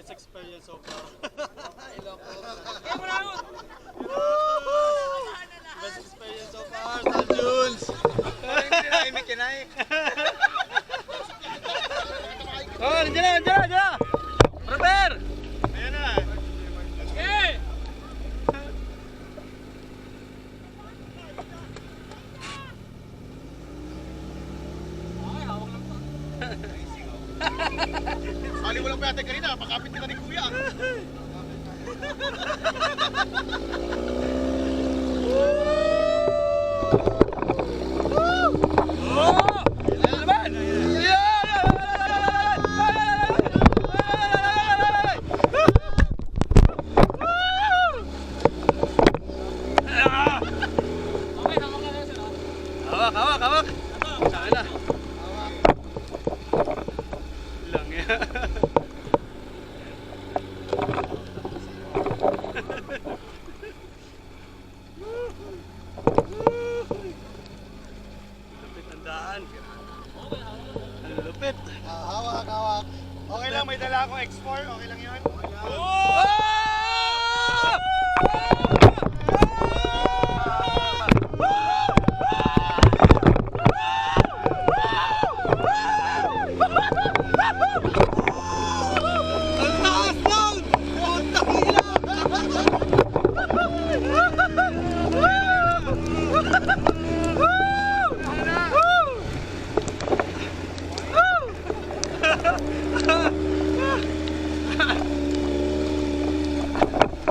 Best experience so far. Best experience so far, Star Jules! Oh, nandiyan na! Brother! Ayan na! Okay! Sali mo lang pa yata kanina, makapit kita ni Kuya. Hawak! Saan na? Lang yan. Lupit ang daan. Ang lupit. Hawak. Okay lang, may dala akong X4, okay lang yun?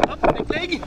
Up, leg.